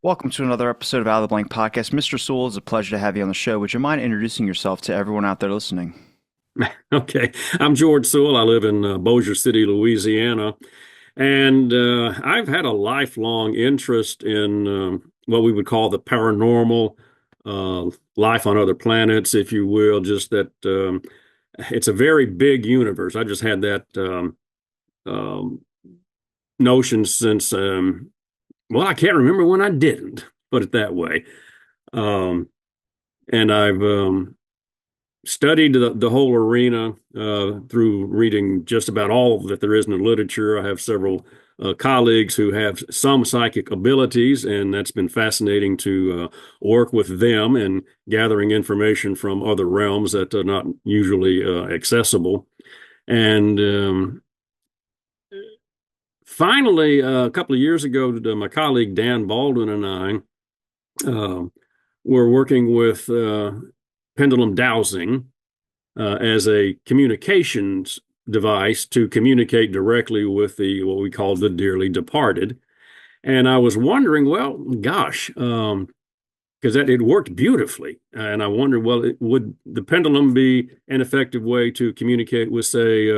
Welcome to another episode of Out of the Blank Podcast. Mr. Sewell, it's a pleasure to have you on the show. Would you mind introducing yourself to everyone out there listening? Okay, I'm George Sewell. I live in Bossier City, Louisiana, and I've had a lifelong interest in what we would call the paranormal, life on other planets, if you will. Just that it's a very big universe. I just had that um, notion since, well, I can't remember when I didn't, put it that way. Um, and I've studied the whole arena through reading just about all that there is in the literature. I have several colleagues who have some psychic abilities, and that's been fascinating to work with them and gathering information from other realms that are not usually accessible. And finally, a couple of years ago, my colleague Dan Baldwin and I were working with pendulum dowsing as a communications device to communicate directly with the what we call the dearly departed. And I was wondering, well, gosh, because that it worked beautifully, and I wondered, well, would the pendulum be an effective way to communicate with, say,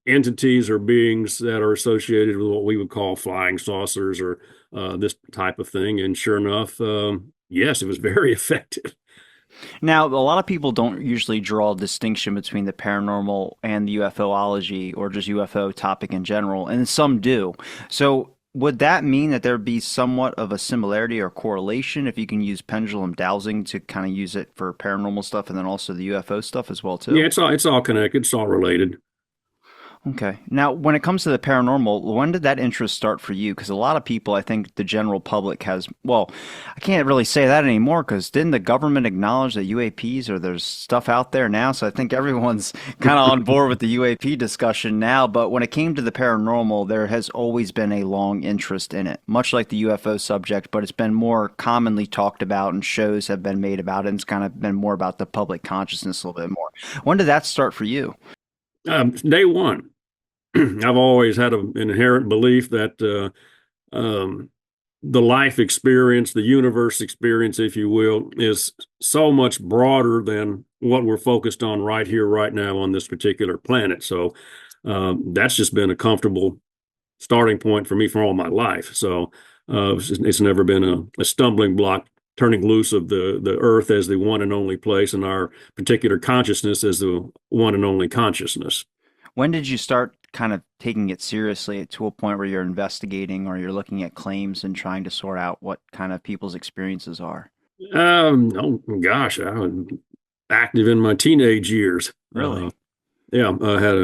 entities or beings that are associated with what we would call flying saucers or this type of thing? And sure enough, yes, it was very effective. Now, a lot of people don't usually draw a distinction between the paranormal and the UFOlogy or just UFO topic in general, and some do. So, would that mean that there'd be somewhat of a similarity or correlation if you can use pendulum dowsing to kind of use it for paranormal stuff and then also the UFO stuff as well Yeah, too? it's all connected. It's all related. Okay. Now, when it comes to the paranormal, when did that interest start for you? Because a lot of people, I think the general public has, well, I can't really say that anymore because didn't the government acknowledge that UAPs or there's stuff out there now? So I think everyone's kind of on board with the UAP discussion now. But when it came to the paranormal, there has always been a long interest in it, much like the UFO subject, but it's been more commonly talked about and shows have been made about it. And it's kind of been more about the public consciousness a little bit more. When did that start for you? Day one. I've always had an inherent belief that the life experience, the universe experience, if you will, is so much broader than what we're focused on right here, right now on this particular planet. So that's just been a comfortable starting point for me for all my life. So it's never been a stumbling block turning loose of the earth as the one and only place and our particular consciousness as the one and only consciousness. When did you start kind of taking it seriously to a point where you're investigating or you're looking at claims and trying to sort out what kind of people's experiences are? Oh gosh, I was active in my teenage years. Really? Yeah, I had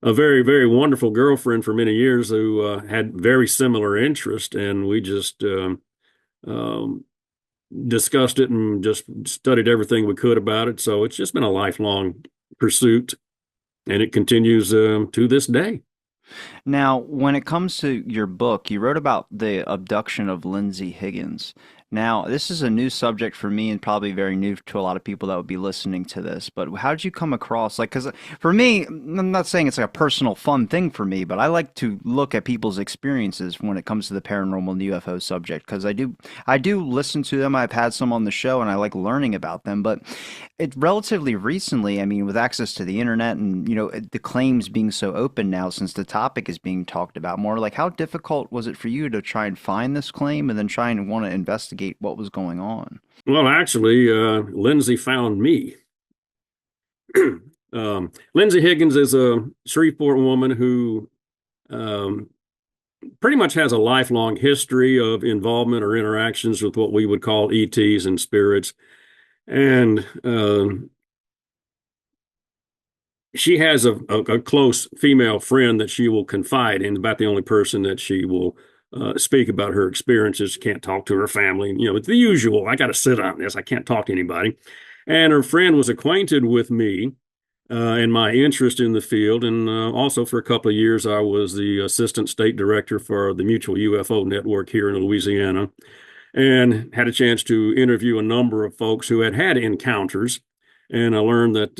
a very, very wonderful girlfriend for many years who had very similar interest, and we just um, discussed it and just studied everything we could about it. So it's just been a lifelong pursuit, and it continues to this day. Now, when it comes to your book, you wrote about the abduction of Lindsey Higgins. Now, this is a new subject for me and probably very new to a lot of people that would be listening to this. But how did you come across, like, because for me, I'm not saying it's like a personal fun thing for me, but I like to look at people's experiences when it comes to the paranormal and the UFO subject because I do listen to them. I've had some on the show and I like learning about them. But it relatively recently, I mean, with access to the internet and the claims being so open now, since the topic is being talked about more, like how difficult was it for you to try and find this claim and then try and want to investigate what was going on? Well, actually, Lindsay found me. Lindsay Higgins is a Shreveport woman who um, pretty much has a lifelong history of involvement or interactions with what we would call ETs and spirits. And she has a close female friend that she will confide in, about the only person that she will speak about her experiences. Can't talk to her family. It's the usual. I got to sit on this. I can't talk to anybody. And her friend was acquainted with me and my interest in the field. And also for a couple of years, I was the assistant state director for the Mutual UFO Network here in Louisiana and had a chance to interview a number of folks who had had encounters. And I learned that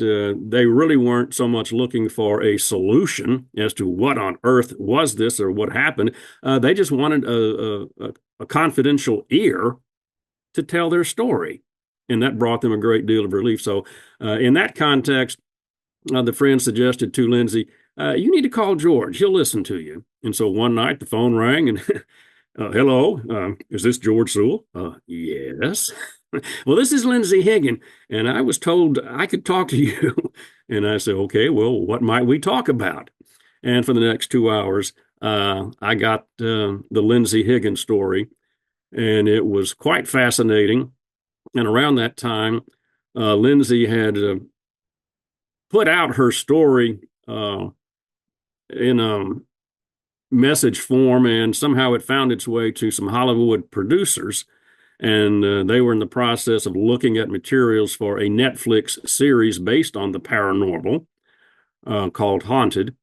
they really weren't so much looking for a solution as to what on earth was this or what happened. They just wanted a confidential ear to tell their story. And that brought them a great deal of relief. So, in that context, the friend suggested to Lindsey, you need to call George. He'll listen to you. And so one night the phone rang and, hello, is this George Sewell? Yes. Well, this is Lindsey Higgins, and I was told I could talk to you. And I said, okay, well, what might we talk about? And for the next 2 hours, I got the Lindsey Higgins story, and it was quite fascinating. And around that time, Lindsey had put out her story in a message form, and somehow it found its way to some Hollywood producers. And they were in the process of looking at materials for a Netflix series based on the paranormal called Haunted.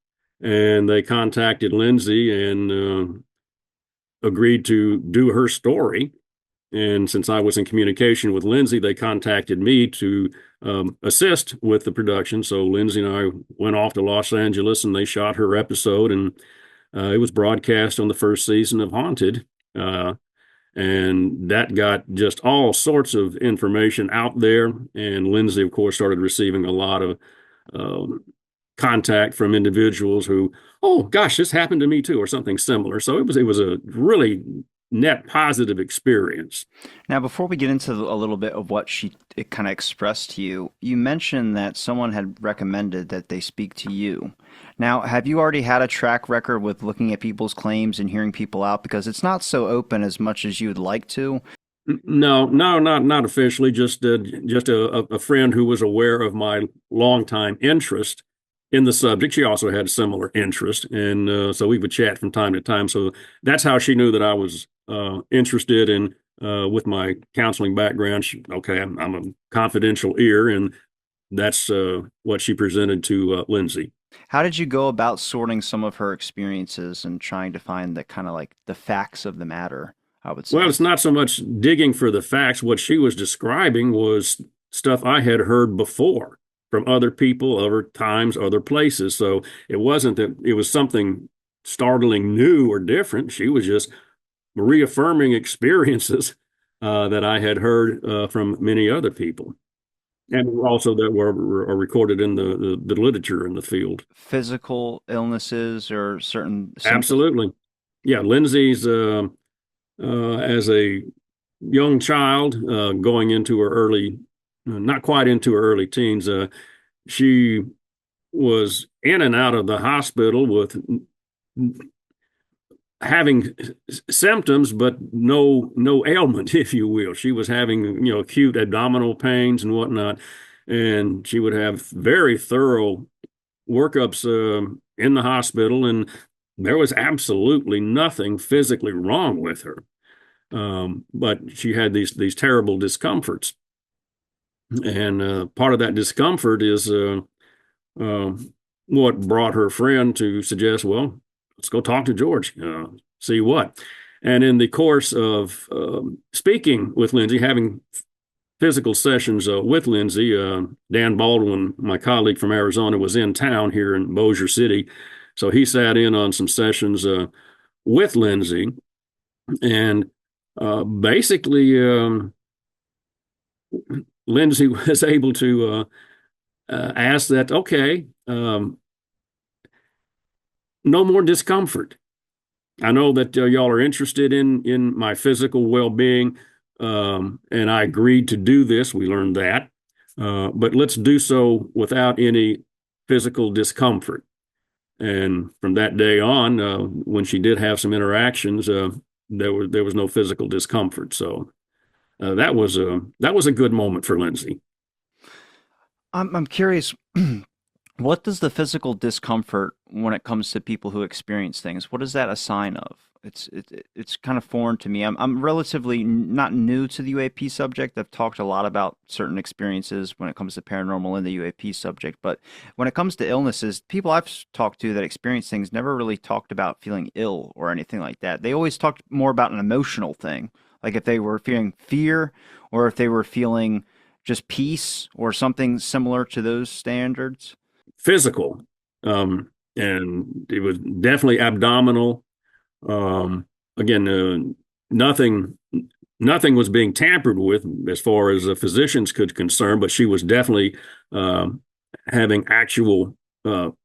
And they contacted Lindsey and agreed to do her story. And since I was in communication with Lindsey, they contacted me to assist with the production. So Lindsey and I went off to Los Angeles and they shot her episode, and it was broadcast on the first season of Haunted. And that got just all sorts of information out there. And Lindsey, of course, started receiving a lot of contact from individuals who, oh gosh, this happened to me too, or something similar. So it was a really net positive experience. Now, before we get into a little bit of what she it kind of expressed to you, you mentioned that someone had recommended that they speak to you. Now, have you already had a track record with looking at people's claims and hearing people out? Because it's not so open as much as you would like to. No, no, not officially. Just a friend who was aware of my longtime interest in the subject. She also had similar interest, and so we would chat from time to time. So that's how she knew that I was interested in with my counseling background. Okay, I'm a confidential ear, and that's what she presented to Lindsey. How did you go about sorting some of her experiences and trying to find the kind of like the facts of the matter, I would Well, say? it's not so much digging for the facts. What she was describing was stuff I had heard before from other people, other times, other places. So it wasn't that it was something startling new or different. She was just reaffirming experiences that I had heard from many other people, and also that are recorded in the literature in the field. Physical illnesses or certain symptoms? Absolutely. Yeah, Lindsay's as a young child going into her early, not quite into her early teens, she was in and out of the hospital with having symptoms, but no ailment, if you will. She was having acute abdominal pains and whatnot, and she would have very thorough workups in the hospital, and there was absolutely nothing physically wrong with her. But she had these terrible discomforts, and part of that discomfort is uh, what brought her friend to suggest, well, let's go talk to George, see what. And in the course of speaking with Lindsay, having physical sessions with Lindsay, Dan Baldwin, my colleague from Arizona, was in town here in Bossier City, so he sat in on some sessions with Lindsay, and basically, Lindsay was able to ask that, okay, no more discomfort. I know that y'all are interested in my physical well-being, and I agreed to do this. We learned that, but let's do so without any physical discomfort. And from that day on, when she did have some interactions, there was no physical discomfort. So that was a good moment for Lindsay. I'm curious, what does the physical discomfort when it comes to people who experience things, what is that a sign of? It's kind of foreign to me. I'm relatively not new to the UAP subject. I've talked a lot about certain experiences when it comes to paranormal and the UAP subject, but when it comes to illnesses, people I've talked to that experience things never really talked about feeling ill or anything like that. They always talked more about an emotional thing, like if they were feeling fear or if they were feeling Just peace or something similar to those standards? physical, and it was definitely abdominal. Um, again, nothing nothing was being tampered with as far as the physicians could concern, but she was definitely um, having actual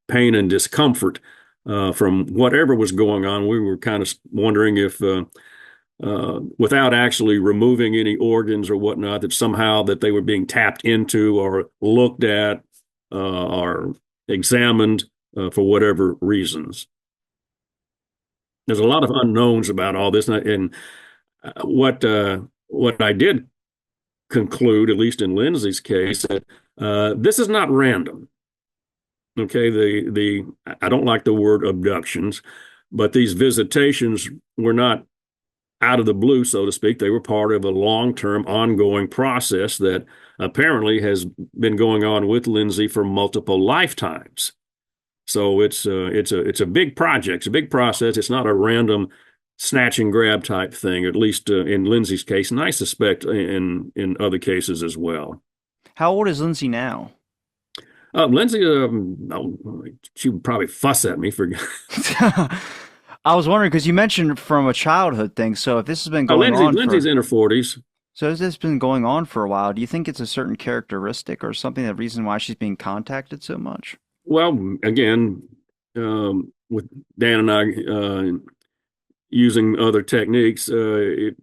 pain and discomfort from whatever was going on. We were kind of wondering if, without actually removing any organs or whatnot, that somehow that they were being tapped into or looked at or examined for whatever reasons. There's a lot of unknowns about all this, and what I did conclude, at least in Lindsay's case, that this is not random. Okay, the I don't like the word abductions, but these visitations were not out of the blue, so to speak. They were part of a long-term, ongoing process that apparently has been going on with Lindsay for multiple lifetimes. So it's a big project, it's a big process. It's not a random snatch and grab type thing, at least in Lindsay's case, and I suspect in other cases as well. How old is Lindsay now? Lindsay, oh, she would probably fuss at me for. I was wondering because you mentioned from a childhood thing. So if this has been going Lindsay, on Lindsay's for, in her 40s. so has this been going on for a while? Do you think it's a certain characteristic or something, the reason why she's being contacted so much? Well, again, with Dan and I using other techniques, it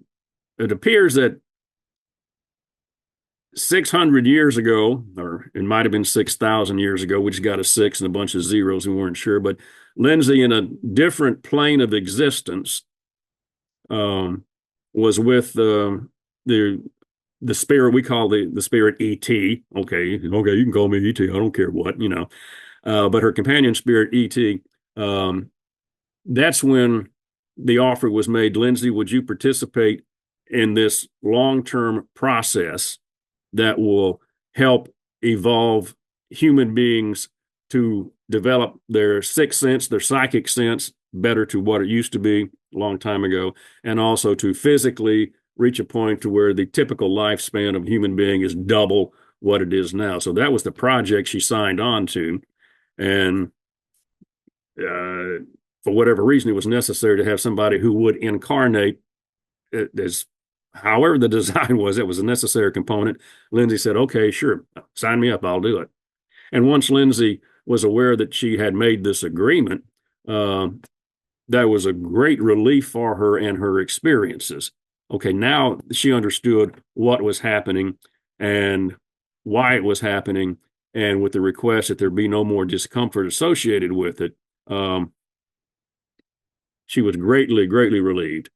appears that 600 years ago, or it might have been 6,000 years ago, we just got a six and a bunch of zeros, we weren't sure, but Lindsay, in a different plane of existence, um, was with the the spirit we call the spirit ET. Okay, okay, you can call me ET. I don't care what, you know. But her companion spirit ET. Um, that's when the offer was made. Lindsay, would you participate in this long-term process that will help evolve human beings to develop their sixth sense, their psychic sense better to what it used to be a long time ago, and also to physically reach a point to where the typical lifespan of a human being is double what it is now. So that was the project she signed on to. And for whatever reason, it was necessary to have somebody who would incarnate as however the design was. It was a necessary component. Lindsay said, okay, sure, sign me up, I'll do it. And once Lindsay was aware that she had made this agreement, uh, that was a great relief for her and her experiences. Okay, now she understood what was happening and why it was happening, and with the request that there be no more discomfort associated with it, um, she was greatly, greatly relieved.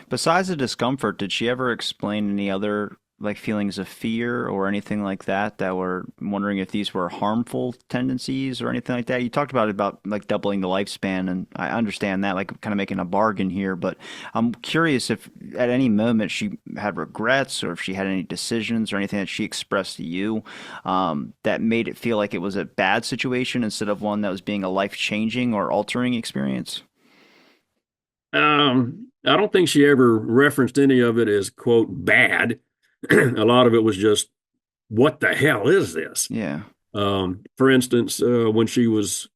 Besides the discomfort, did she ever explain any other like feelings of fear or anything like that that were wondering if these were harmful tendencies or anything like that? You talked about like doubling the lifespan, and I understand that, like kind of making a bargain here, but I'm curious if at any moment she had regrets or if she had any decisions or anything that she expressed to you that made it feel like it was a bad situation instead of one that was being a life-changing or altering experience. I don't think she ever referenced any of it as, quote, bad. A lot of it was just, what the hell is this? Yeah. For instance, when she was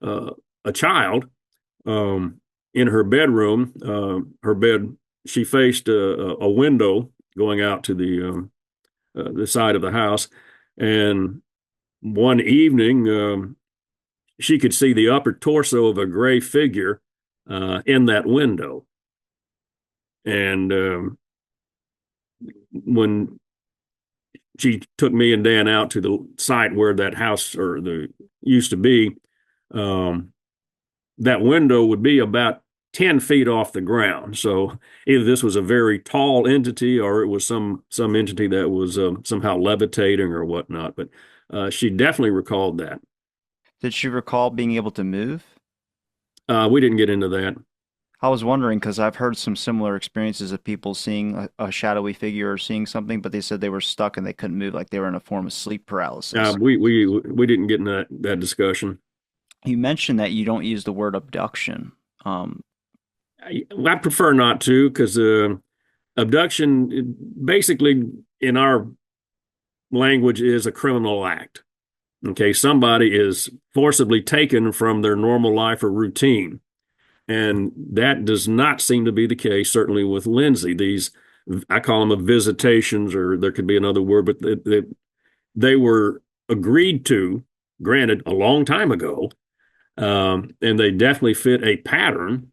uh, a child, in her bedroom, her bed, she faced a window going out to the side of the house. And one evening, she could see the upper torso of a gray figure in that window. And when she took me and Dan out to the site where that house or the used to be, um, that window would be about 10 feet off the ground. So either this was a very tall entity or it was some entity that was somehow levitating or whatnot. But she definitely recalled that. Did she recall being able to move? We didn't get into that. I was wondering because I've heard some similar experiences of people seeing a shadowy figure or seeing something, but they said they were stuck and they couldn't move, like they were in a form of sleep paralysis. We didn't get into that discussion. You mentioned that you don't use the word abduction. Um, I prefer not to because abduction, basically, in our language is a criminal act. Okay, somebody is forcibly taken from their normal life or routine. And that does not seem to be the case, certainly with Lindsey. These, I call them visitations, or there could be another word, but they were agreed to, granted, a long time ago. And they definitely fit a pattern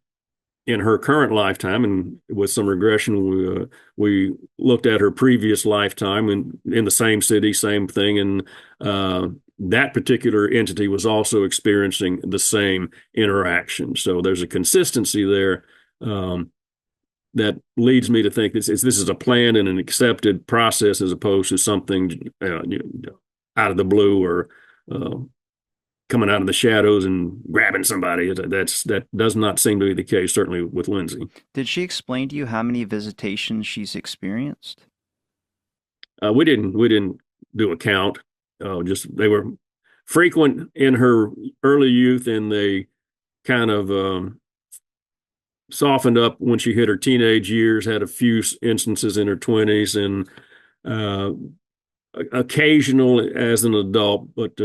in her current lifetime. And with some regression, we looked at her previous lifetime and in the same city, same thing. And that particular entity was also experiencing the same interaction. So there's a consistency there that leads me to think this is a planned and an accepted process as opposed to something out of the blue or uh, coming out of the shadows and grabbing somebody. That does not seem to be the case, certainly with Lindsey. Did she explain to you how many visitations she's experienced? We didn't do a count. Just they were frequent in her early youth, and they kind of softened up when she hit her teenage years. Had a few instances in her 20s, and uh, occasional as an adult, but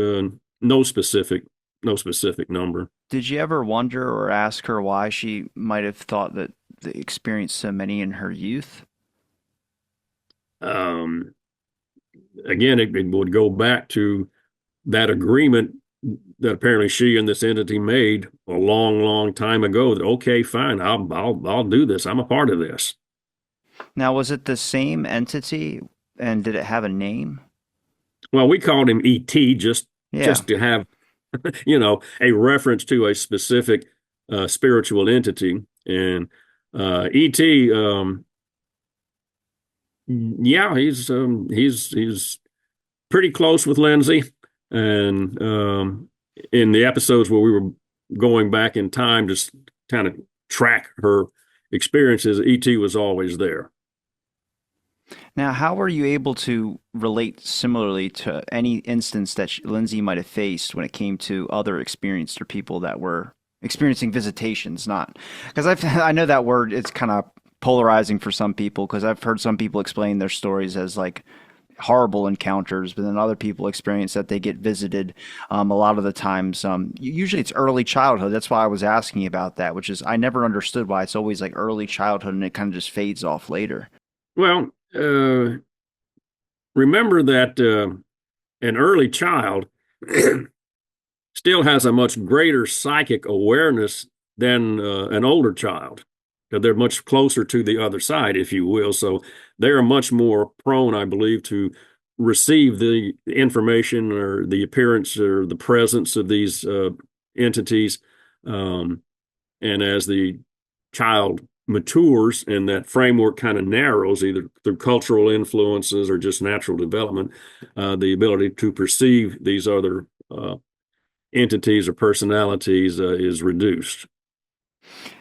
no specific number. Did you ever wonder or ask her why she might have thought that they experienced so many in her youth? Um, Again, it would go back to that agreement that apparently she and this entity made a long, long time ago. That okay, fine, I'll do this. I'm a part of this. Now, was it the same entity and did it have a name? Well, we called him ET Yeah. just to have a reference to a specific spiritual entity. And ET, yeah, he's pretty close with Lindsay, and in the episodes where we were going back in time, just kind of track her experiences, ET was always there. Now, how were you able to relate similarly to any instance that Lindsay might have faced when it came to other experienced or people that were experiencing visitations? Not because I know that word it's kind of polarizing for some people because I've heard some people explain their stories as like horrible encounters, but then other people experience that they get visited a lot of the times. Usually it's early childhood. That's why I was asking about that, which is I never understood why it's always like early childhood and it kind of just fades off later. Well, remember that an early child still has a much greater psychic awareness than an older child. They're much closer to the other side, if you will. So they are much more prone, I believe, to receive the information or the appearance or the presence of these entities. Um, and as the child matures and that framework kind of narrows, either through cultural influences or just natural development, the ability to perceive these other entities or personalities is reduced.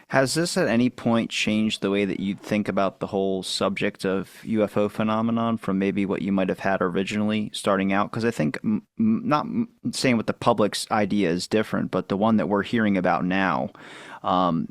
Has this at any point changed the way that you think about the whole subject of UFO phenomenon from maybe what you might have had originally starting out? Because I think, not saying what the public's idea is different, but the one that we're hearing about now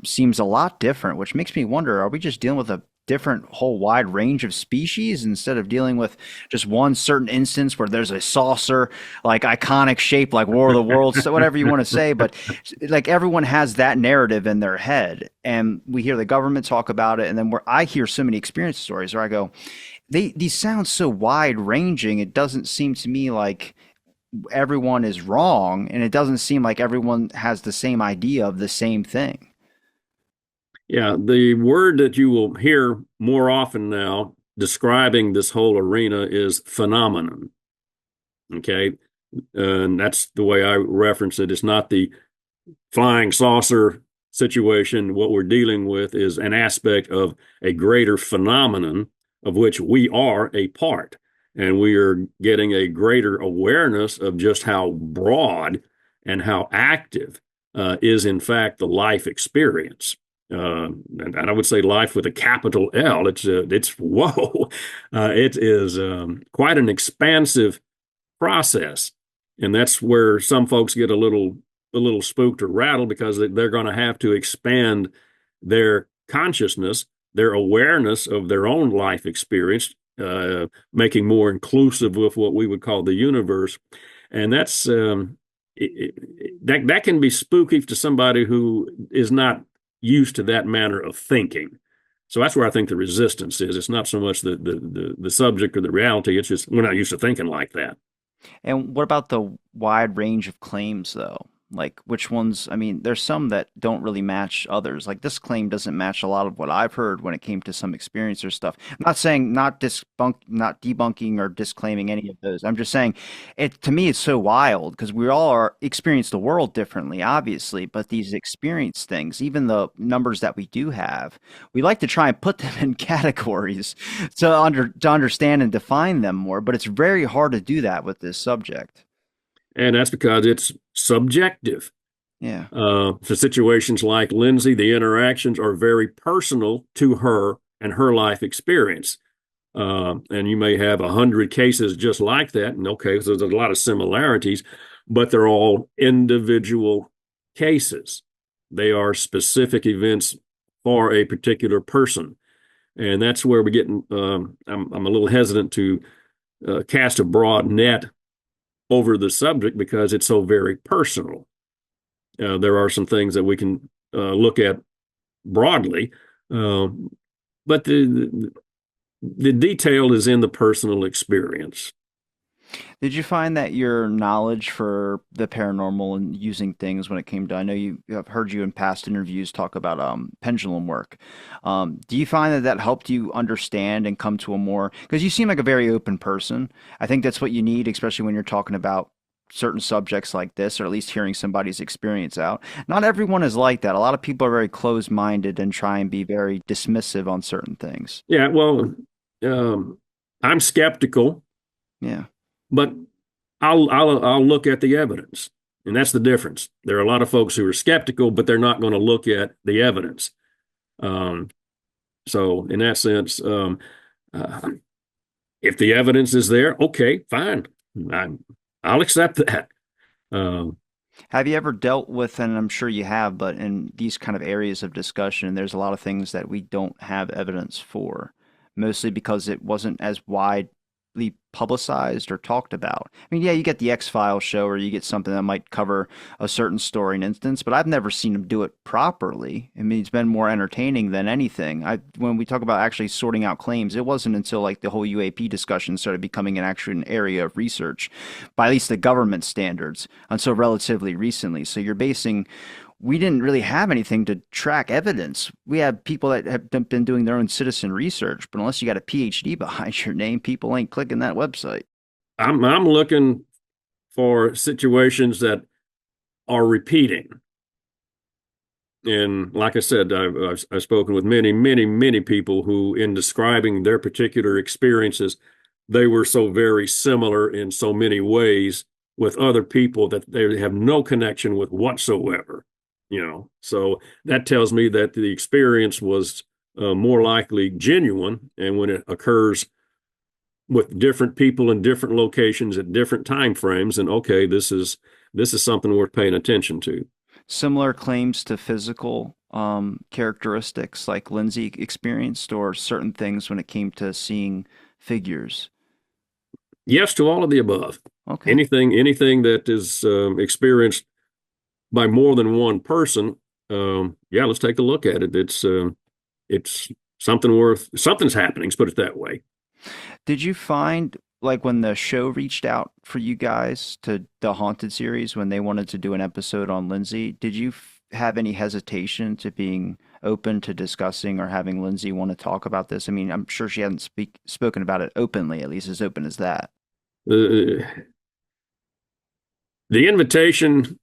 seems a lot different, which makes me wonder, are we just dealing with a different whole wide range of species instead of dealing with just one certain instance where there's a saucer like iconic shape like War of the Worlds, so whatever you want to say, but like everyone has that narrative in their head and we hear the government talk about it and then where I hear so many experience stories where I go, these sound so wide ranging, it doesn't seem to me like everyone is wrong and it doesn't seem like everyone has the same idea of the same thing. Yeah, the word that you will hear more often now describing this whole arena is phenomenon. Okay. And that's the way I reference it. It's not the flying saucer situation. What we're dealing with is an aspect of a greater phenomenon of which we are a part. And we are getting a greater awareness of just how broad and how active is, in fact, the life experience. And I would say life with a capital L. It's whoa, it is quite an expansive process, and that's where some folks get a little spooked or rattled because they're going to have to expand their consciousness, their awareness of their own life experience, making more inclusive with what we would call the universe. And that can be spooky to somebody who is not used to that manner of thinking. So that's where I think the resistance is. It's not so much the subject or the reality. It's just we're not used to thinking like that. And what about the wide range of claims, though? Like, which ones? I mean, there's some that don't really match others. Like, this claim doesn't match a lot of what I've heard when it came to some experiencer stuff. I'm not saying not debunking or disclaiming any of those. I'm just saying it, to me, it's so wild because we all are experience the world differently, obviously, but these experience things, even the numbers that we do have, we like to try and put them in categories to understand and define them more, but it's very hard to do that with this subject. And that's because it's subjective. Yeah. For situations like Lindsay, the interactions are very personal to her and her life experience. And you may have 100 cases just like that. And okay, so there's a lot of similarities, but they're all individual cases. They are specific events for a particular person. And that's where we get, I'm a little hesitant to cast a broad net over the subject because it's so very personal. There are some things that we can look at broadly, uh, but the detail is in the personal experience. Did you find that your knowledge for the paranormal and using things when it came to, I know I've heard you in past interviews talk about pendulum work. Do you find that that helped you understand and come to a more, because you seem like a very open person. I think that's what you need, especially when you're talking about certain subjects like this, or at least hearing somebody's experience out. Not everyone is like that. A lot of people are very closed-minded and try and be very dismissive on certain things. Yeah, well, um, I'm skeptical, Yeah. but I'll look at the evidence, and that's the difference. There are a lot of folks who are skeptical, but they're not going to look at the evidence. Um, so in that sense, uh, if the evidence is there, okay, fine. I, I'll accept that. Um, Have you ever dealt with, and I'm sure you have, but in these kind of areas of discussion, there's a lot of things that we don't have evidence for, mostly because it wasn't as widely publicized or talked about. I mean, yeah, you get the X-Files show or you get something that might cover a certain story and instance, but I've never seen them do it properly. I mean, it's been more entertaining than anything. When we talk about actually sorting out claims, it wasn't until like the whole UAP discussion started becoming an area of research by at least the government standards until relatively recently. So you're basing we didn't really have anything to track evidence. We have people that have been doing their own citizen research, but unless you got a PhD behind your name, people ain't clicking that website. I'm looking for situations that are repeating. And like I said, I've spoken with many people who, in describing their particular experiences, they were so very similar in so many ways with other people that they have no connection with whatsoever. So that tells me that the experience was more likely genuine. And when it occurs with different people in different locations at different time frames, then okay, this is something worth paying attention to. Similar claims to physical characteristics like Lindsay experienced, or certain things when it came to seeing figures. Yes to all of the above. Okay. Anything that is experienced by more than one person, yeah, let's take a look at it. It's something's happening. Let's put it that way. Did you find, like, when the show reached out for you guys to the Haunted series, when they wanted to do an episode on Lindsay, did you have any hesitation to being open to discussing or having Lindsay want to talk about this? I mean, I'm sure she hadn't spoken about it openly, at least as open as that. Uh, the invitation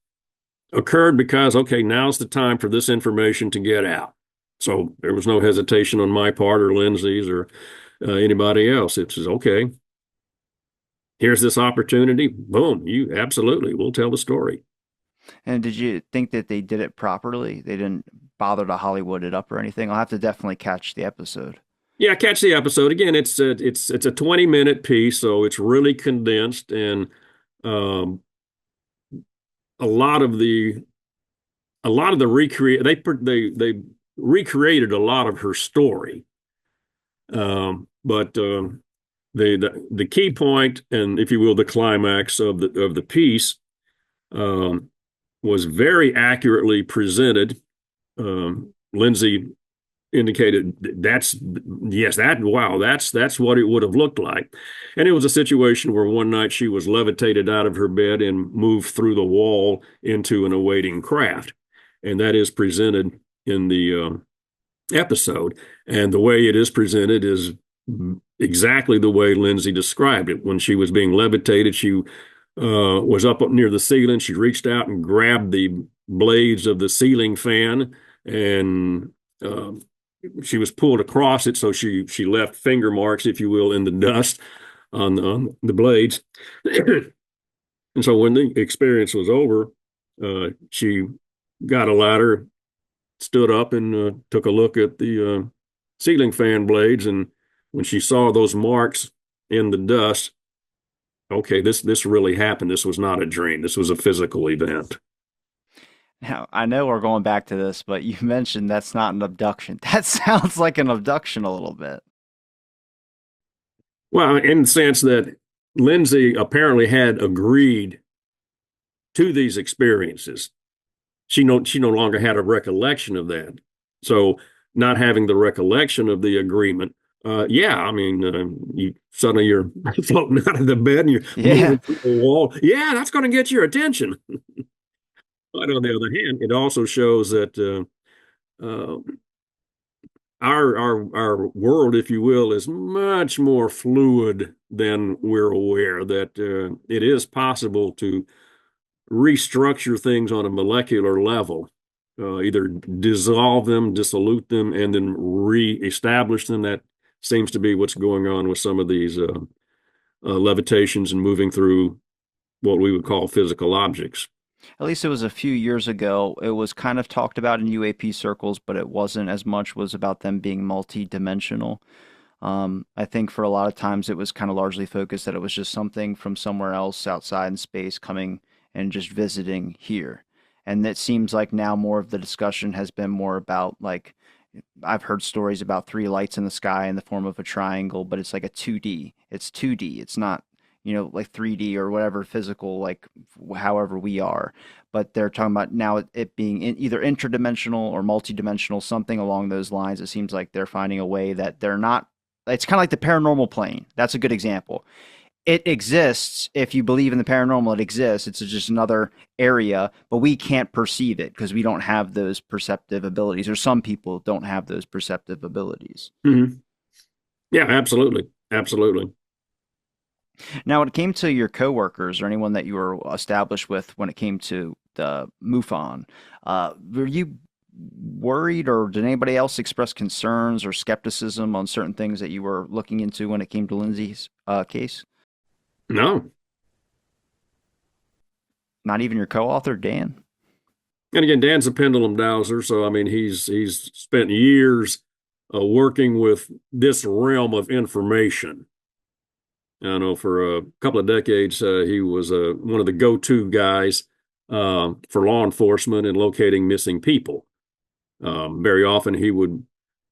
occurred because, okay, now's the time for this information to get out. So there was no hesitation on my part or Lindsay's or anybody else. It was okay. Here's this opportunity. Boom, you absolutely. We'll tell the story. And did you think that they did it properly? They didn't bother to Hollywood it up or anything? I'll have to definitely catch the episode. Yeah, catch the episode. Again, it's a 20-minute piece, so it's really condensed and um, a lot of the recreate they recreated a lot of her story. But the key point, and if you will, the climax of the piece, um, was very accurately presented. Lindsay indicated that's yes, that wow, that's what it would have looked like. And it was a situation where one night she was levitated out of her bed and moved through the wall into an awaiting craft. And that is presented in the episode. And the way it is presented is exactly the way Lindsay described it. When she was being levitated, she was up near the ceiling. She reached out and grabbed the blades of the ceiling fan, and uh, she was pulled across it. So she left finger marks, if you will, in the dust on the blades. And so when the experience was over, she got a ladder, stood up, and took a look at the ceiling fan blades. And when she saw those marks in the dust, okay, this really happened. This was not a dream. This was a physical event. Now, I know we're going back to this, but you mentioned that's not an abduction. That sounds like an abduction a little bit. Well, in the sense that Lindsay apparently had agreed to these experiences. She no longer had a recollection of that. So not having the recollection of the agreement, yeah, I mean, you suddenly you're floating out of the bed and you're Yeah. moving through the wall. Yeah, that's going to get your attention. But on the other hand, it also shows that our world, if you will, is much more fluid than we're aware. That it is possible to restructure things on a molecular level, either dissolve them, dissolute them, and then re-establish them. That seems to be what's going on with some of these levitations and moving through what we would call physical objects. At least it was a few years ago. It was kind of talked about in UAP circles, but it wasn't as much was about them being multi-dimensional. I think for a lot of times it was kind of largely focused that it was just something from somewhere else outside in space coming and just visiting here. And it seems like now more of the discussion has been more about like I've heard stories about three lights in the sky in the form of a triangle, but it's like a 2D. It's 2D. It's not, like 3D or whatever physical, like however we are. But they're talking about now it being either interdimensional or multidimensional, something along those lines. It seems like they're finding a way that they're not. It's kind of like the paranormal plane. That's a good example. It exists. If you believe in the paranormal, it exists. It's just another area, but we can't perceive it because we don't have those perceptive abilities, or some people don't have those perceptive abilities. Mm-hmm. Yeah, absolutely, absolutely. Now, when it came to your coworkers or anyone that you were established with when it came to the MUFON, were you worried or did anybody else express concerns or skepticism on certain things that you were looking into when it came to Lindsay's case? No, Not even your co-author, Dan? and again, Dan's a pendulum dowser, so I mean, he's spent years working with this realm of information. I know for a couple of decades, he was one of the go-to guys for law enforcement in locating missing people. Very often, he would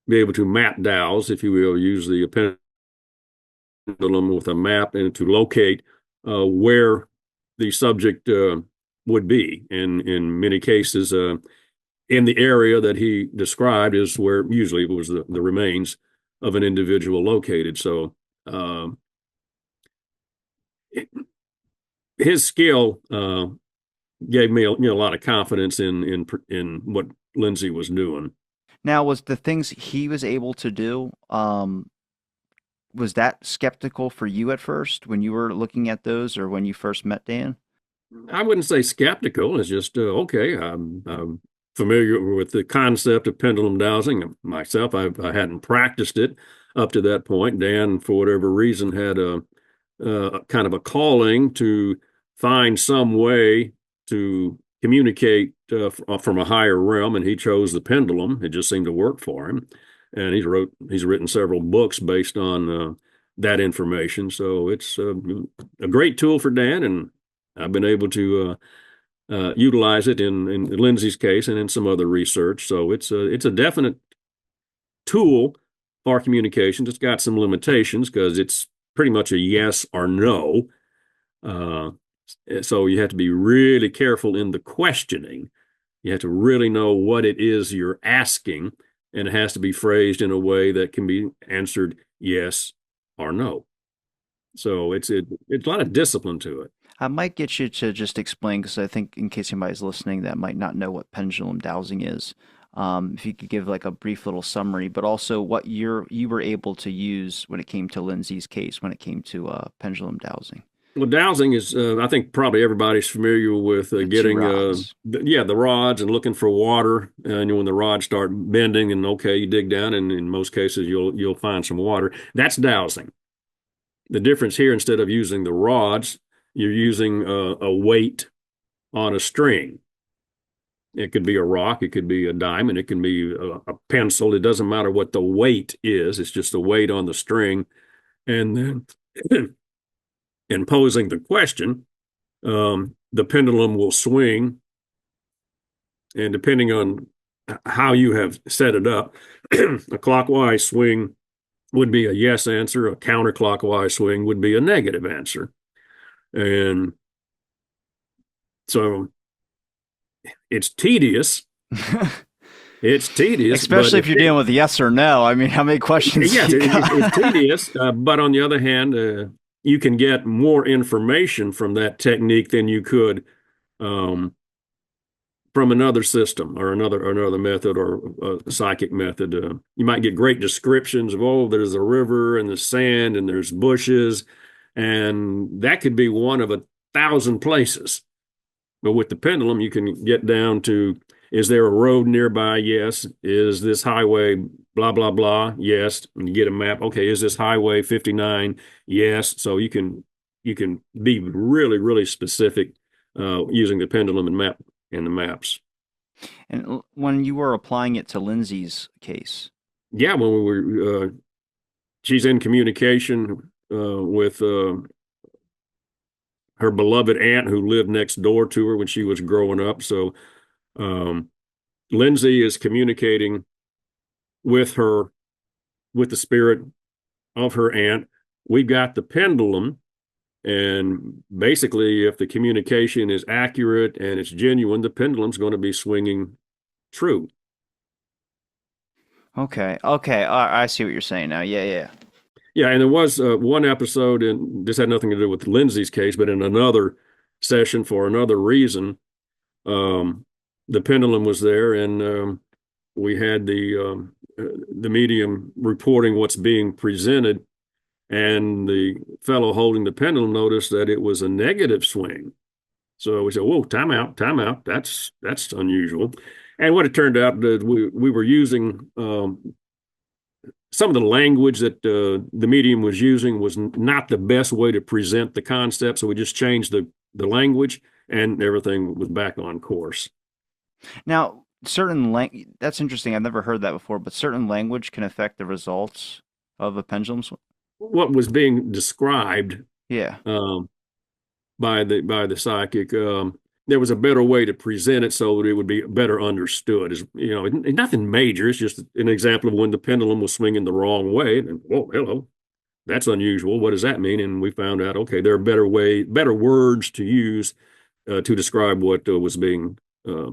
be able to map dowse, if you will, use the pendulum with a map and to locate where the subject would be. And in many cases, in the area that he described is where usually it was the remains of an individual located. So his skill gave me a lot of confidence in what Lindsay was doing. Now, was the things he was able to do, was that skeptical for you at first when you were looking at those or when you first met Dan? I wouldn't say skeptical. It's just okay. I'm familiar with the concept of pendulum dowsing myself. I hadn't practiced it up to that point. Dan, for whatever reason, had a kind of a calling to find some way to communicate from a higher realm, and he chose the pendulum. It just seemed to work for him, and he's written several books based on that information. So it's a great tool for Dan, and I've been able to utilize it in Lindsay's case and in some other research. So it's a definite tool for communications. It's got some limitations because it's pretty much a yes or no. Uh, so you have to be really careful in the questioning. You have to really know what it is you're asking, and it has to be phrased in a way that can be answered yes or no. So it's a lot of discipline to it. I might get you to just explain, because I think in case anybody's listening that might not know what pendulum dowsing is, if you could give like a brief little summary, but also what you were able to use when it came to Lindsay's case, when it came to pendulum dowsing. Well, dowsing is, I think probably everybody's familiar with The two getting, rods. the rods and looking for water. And when the rods start bending, and okay, you dig down, and in most cases you'll find some water. That's dowsing. The difference here, instead of using the rods, you're using a weight on a string. It could be a rock, it could be a diamond, it can be a pencil. It doesn't matter what the weight is. It's just the weight on the string. And then in posing the question, the pendulum will swing, and depending on how you have set it up, a clockwise swing would be a yes answer. A counterclockwise swing would be a negative answer. And so it's tedious. It's tedious, but Especially if you're dealing with yes or no. I mean, how many questions yes, you it's got? tedious. But on the other hand, you can get more information from that technique than you could um, from another system, or another method, or a psychic method. You might get great descriptions of, oh, there's a river and there's sand and there's bushes, and that could be one of 1,000 places. But with the pendulum, you can get down to, is there a road nearby? Yes. Is this highway blah blah blah? Yes. And you get a map. Okay, is this highway 59? Yes. So you can be really really specific using the pendulum and the maps. And when you were applying it to Lindsay's case. Yeah, when we were, she's in communication with her beloved aunt who lived next door to her when she was growing up. So um, Lindsay is communicating with her, with the spirit of her aunt. We've got the pendulum, and basically, if the communication is accurate and it's genuine, the pendulum's going to be swinging true. Okay. Okay. I see what you're saying now. Yeah, yeah. Yeah, and there was one episode, and this had nothing to do with Lindsay's case, but in another session for another reason, um, the pendulum was there, and we had the medium reporting what's being presented, and the fellow holding the pendulum noticed that it was a negative swing. So we said, "Whoa, time out, time out. That's unusual." And what it turned out that we were using some of the language that the medium was using was not the best way to present the concept. So we just changed the language, and everything was back on course. Now, that's interesting. I've never heard that before, but certain language can affect the results of a pendulum swing. What was being described Yeah. um, by the psychic, there was a better way to present it so that it would be better understood. Is, nothing major. It's just an example of when the pendulum was swinging the wrong way. And whoa, hello, that's unusual. What does that mean? And we found out, okay, there are better words to use to describe what was being uh,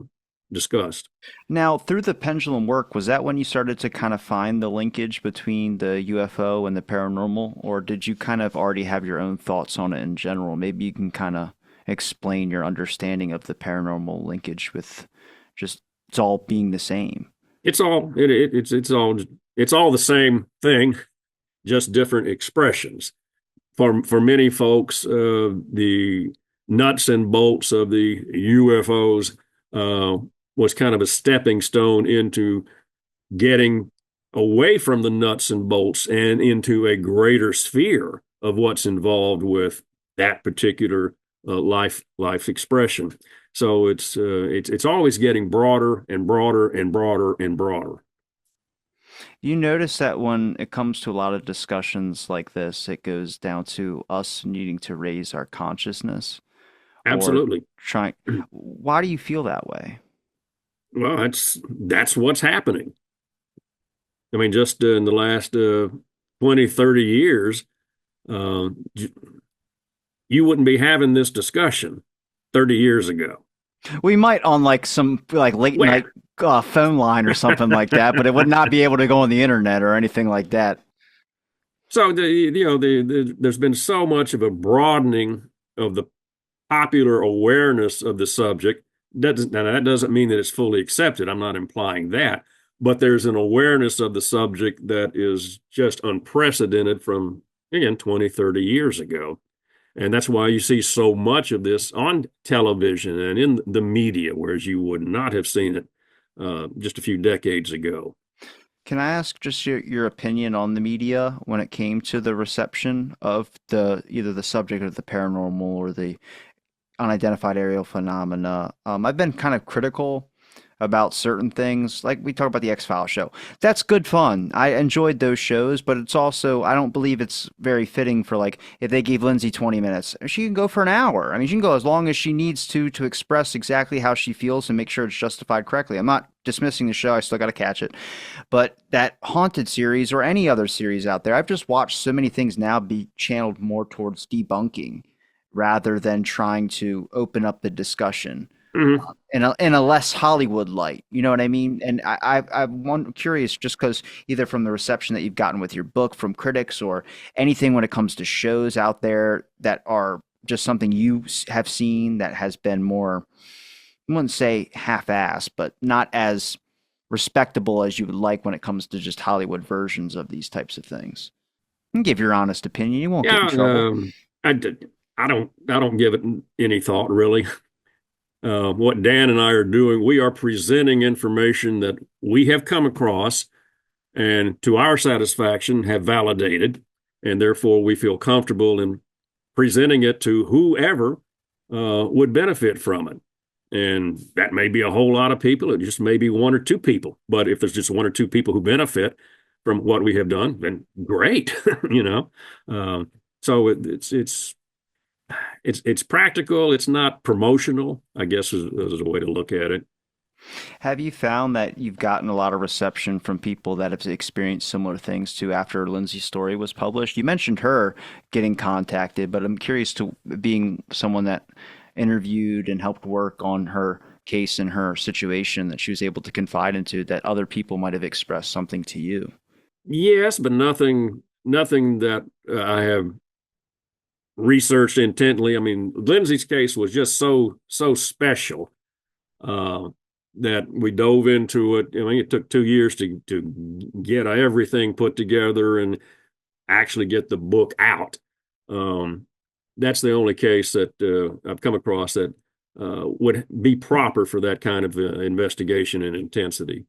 discussed. Now, through the pendulum work, was that when you started to kind of find the linkage between the UFO and the paranormal, or did you kind of already have your own thoughts on it in general? Maybe you can kind of explain your understanding of the paranormal linkage with just it's all being the same. It's all the same thing, just different expressions. For many folks, the nuts and bolts of the UFOs uh, was kind of a stepping stone into getting away from the nuts and bolts and into a greater sphere of what's involved with that particular life expression. So it's always getting broader and broader and broader and broader. You notice that when it comes to a lot of discussions like this, it goes down to us needing to raise our consciousness or Absolutely. trying. Why do you feel that way? Well, that's what's happening. I mean, just in the last 20, 30 years, You wouldn't be having this discussion 30 years ago. We might on like some like late Where? night phone line or something like that, but it would not be able to go on the internet or anything like that. So there's been so much of a broadening of the popular awareness of the subject. Now that doesn't mean that it's fully accepted. I'm not implying that, but there's an awareness of the subject that is just unprecedented from, again, 20, 30 years ago. And that's why you see so much of this on television and in the media, whereas you would not have seen it just a few decades ago. Can I ask just your opinion on the media when it came to the reception of the either the subject of the paranormal or the unidentified aerial phenomena? I've been kind of critical about certain things. Like we talk about the X-Files show. That's good fun. I enjoyed those shows, but it's also, I don't believe it's very fitting for like if they gave Lindsay 20 minutes, she can go for an hour. I mean, she can go as long as she needs to express exactly how she feels and make sure it's justified correctly. I'm not dismissing the show. I still got to catch it. But that Haunted series or any other series out there, I've just watched so many things now be channeled more towards debunking rather than trying to open up the discussion Mhm. in a less Hollywood light. You know what I mean? And I'm curious just because either from the reception that you've gotten with your book from critics or anything when it comes to shows out there that are just something you have seen that has been more, I wouldn't say half-assed, but not as respectable as you would like when it comes to just Hollywood versions of these types of things. You can give your honest opinion. You won't get in Yeah, trouble. I don't give it any thought really. What Dan and I are doing, we are presenting information that we have come across and to our satisfaction have validated, and therefore we feel comfortable in presenting it to whoever would benefit from it. And that may be a whole lot of people. It just may be one or two people. But if there's just one or two people who benefit from what we have done, then great, you know. Uh, so it's practical. It's not promotional, I guess is a way to look at it. Have you found that you've gotten a lot of reception from people that have experienced similar things to after Lindsay's story was published? You mentioned her getting contacted, but I'm curious to being someone that interviewed and helped work on her case and her situation that she was able to confide into that other people might have expressed something to you. Yes, but nothing that I have researched intently. I mean, Lindsay's case was just so special uh, that we dove into it. I mean, it took 2 years to get everything put together and actually get the book out. Um, that's the only case that I've come across that would be proper for that kind of investigation and intensity.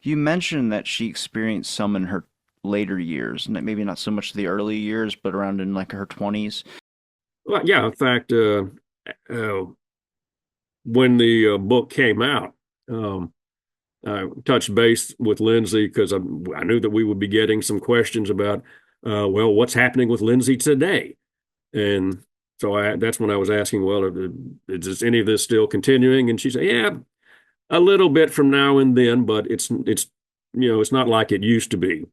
You mentioned that she experienced some in her later years, and that maybe not so much the early years, but around in like her 20s. Well, yeah, in fact, uh, when the book came out, um, I touched base with Lindsay because I knew that we would be getting some questions about, well, what's happening with Lindsay today? And so that's when I was asking, well, is any of this still continuing? And she said, yeah, a little bit from now and then, but it's not like it used to be.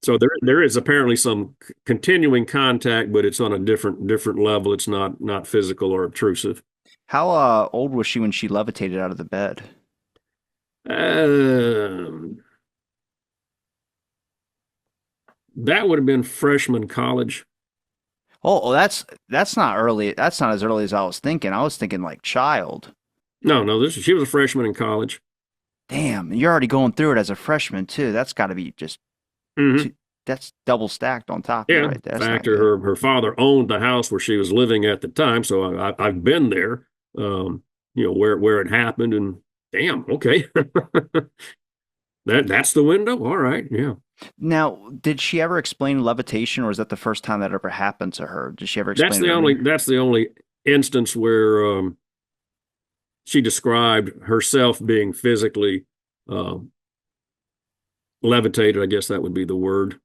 So there is apparently some continuing contact, but it's on a different level. It's not physical or obtrusive. How old was she when she levitated out of the bed? Um, that would have been freshman college. Oh, that's not early. That's not as early as I was thinking. I was thinking like child. No, no, this she was a freshman in college. Damn, you're already going through it as a freshman too. That's got to be just Hmm. two, that's double stacked on top of you Yeah, right in there. That's fact, not good. her father owned the house where she was living at the time, so I've been there. Where it happened, and damn, okay, that's the window. All right, yeah. Now, did she ever explain levitation, or is that the first time that ever happened to her? Did she ever That's explain it the to only me? that's the only instance where she described herself being physically uh, levitated. I guess that would be the word.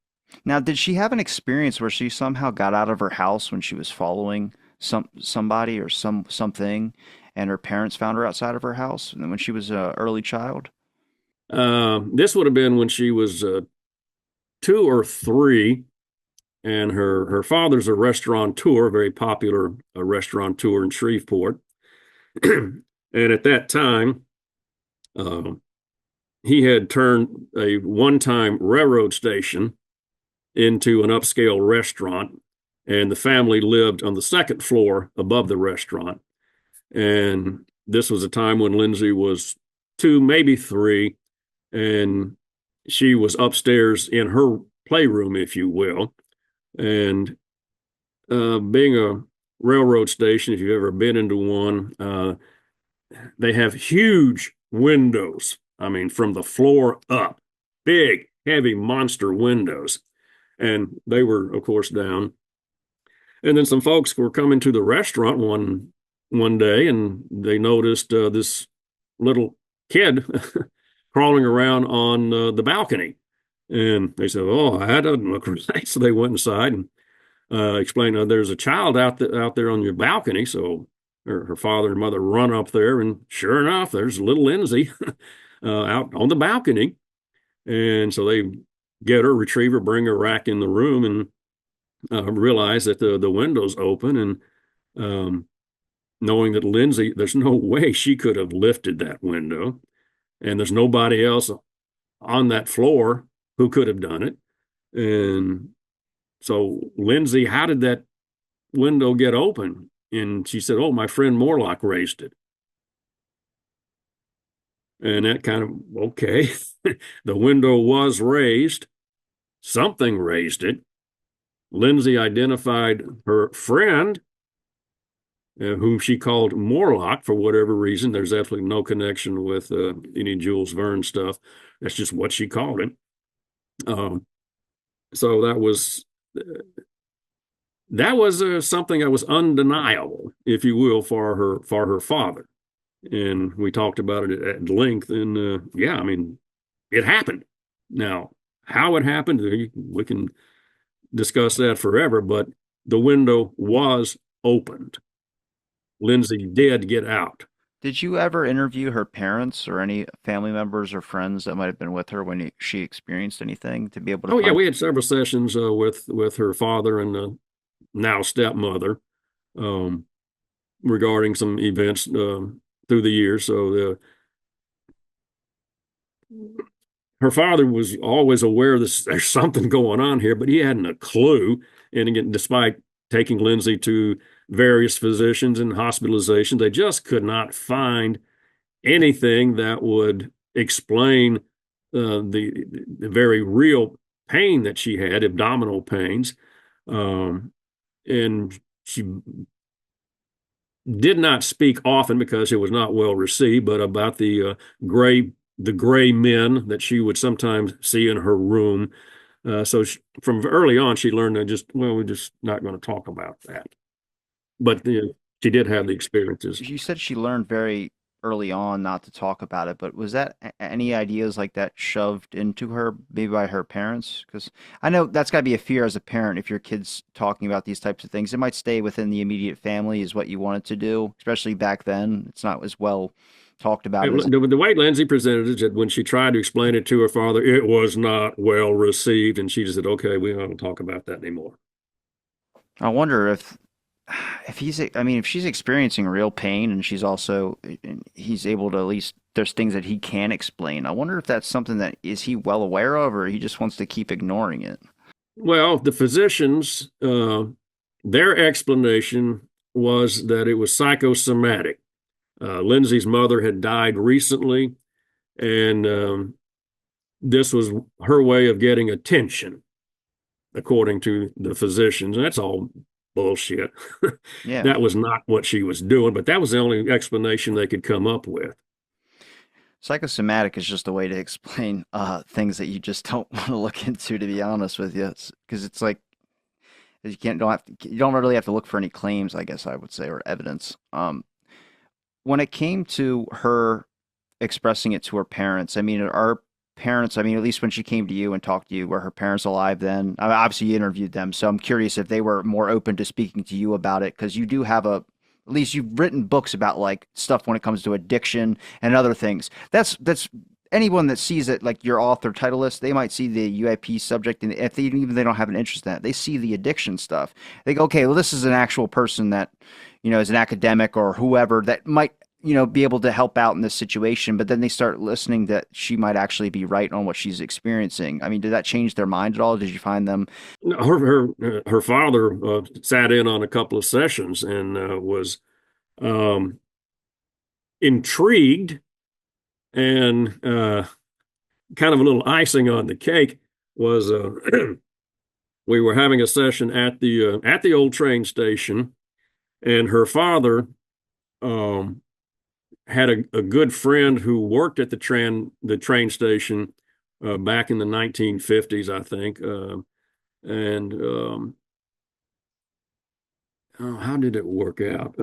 Now, did she have an experience where she somehow got out of her house when she was following somebody or something, and her parents found her outside of her house and when she was an early child? This would have been when she was 2 or 3, and her father's a restaurateur, a very popular restaurateur in Shreveport. And at that time, uh, he had turned a one-time railroad station into an upscale restaurant, and the family lived on the second floor above the restaurant. And this was a time when Lindsay was two, maybe three, and she was upstairs in her playroom, if you will. And being a railroad station, if you've ever been into one, they have huge windows. I mean, from the floor up, big, heavy monster windows. And they were, of course, down. And then some folks were coming to the restaurant one day, and they noticed this little kid crawling around on the balcony. And they said, "Oh, that doesn't look right." So they went inside and explained, "There's a child out there on your balcony." So her father and mother run up there, and sure enough, there's little Lindsay out on the balcony. And so they get her, retrieve her, bring her back in the room, and realize that the window's open, and knowing that Lindsay, there's no way she could have lifted that window, and there's nobody else on that floor who could have done it. And so, Lindsay, how did that window get open? And she said, "Oh, my friend Morlock raised it." And that kind of, okay, the window was raised. Something raised it. Lindsay identified her friend, whom she called Morlock for whatever reason. There's absolutely no connection with any Jules Verne stuff. That's just what she called him. So that was something that was undeniable, if you will, for her father. And we talked about it at length. And yeah, I mean, it happened. Now, how it happened, we can discuss that forever, but the window was opened. Lindsay did get out. Did you ever interview her parents or any family members or friends that might have been with her when she experienced anything to be able to Oh yeah, find? we had several sessions with her father and now stepmother um, regarding some events through the years. So her father was always aware there's something going on here, but he hadn't a clue. And again, despite taking Lindsay to various physicians and hospitalizations, they just could not find anything that would explain the very real pain that she had, abdominal pains. And she did not speak often because it was not well received, but about the gray men that she would sometimes see in her room. So from early on, she learned that we're just not going to talk about that. But she did have the experiences. You said she learned very early on not to talk about it, but was that any ideas like that shoved into her, maybe by her parents? Because I know that's got to be a fear as a parent if your kid's talking about these types of things. It might stay within the immediate family, is what you wanted to do, especially back then. It's not as well talked about as. The way Lindsay presented it, that when she tried to explain it to her father, it was not well received, and she just said, "Okay, we don't talk about that anymore." I wonder if he's, I mean, if she's experiencing real pain and she's also, he's able to, at least there's things that he can explain. I wonder if that's something that, is he well aware of, or he just wants to keep ignoring it? Well, the physicians, their explanation was that it was psychosomatic. Lindsay's mother had died recently, and this was her way of getting attention, according to the physicians. And that's all bullshit. Yeah. That was not what she was doing, but that was the only explanation they could come up with. Psychosomatic is just a way to explain things that you just don't want to look into, to be honest with you, because it's like you don't really have to look for any claims, I guess I would say, or evidence. When it came to her expressing it to her parents, I mean, our parents, I mean, at least when she came to you and talked to you, were her parents alive then? I mean, obviously, you interviewed them, so I'm curious if they were more open to speaking to you about it, because you do have at least you've written books about like stuff when it comes to addiction and other things. That's anyone that sees it, like your author titleist, they might see the UAP subject, and if they even they don't have an interest in that, they see the addiction stuff. They go, okay, well, this is an actual person that, is an academic or whoever that might, be able to help out in this situation. But then they start listening that she might actually be right on what she's experiencing. I mean, did that change their mind at all? Did you find them? Her father sat in on a couple of sessions and was um, intrigued, and kind of a little icing on the cake was we were having a session at the old train station, and her father um, had a good friend who worked at the train station back in the 1950s, I think. And oh, how did it work out?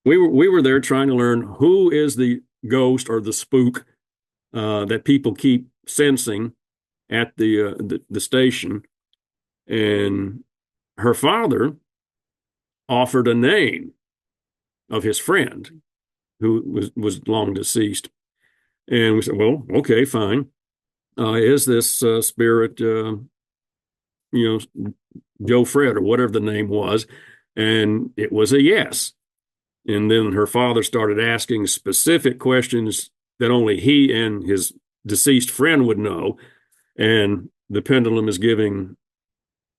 We were there trying to learn who is the ghost or the spook that people keep sensing at the station, and her father offered a name of his friend who was long deceased, and we said, "Well, okay, fine. Is this spirit, Joe Fred or whatever the name was?" And it was a yes. And then her father started asking specific questions that only he and his deceased friend would know. And the pendulum is giving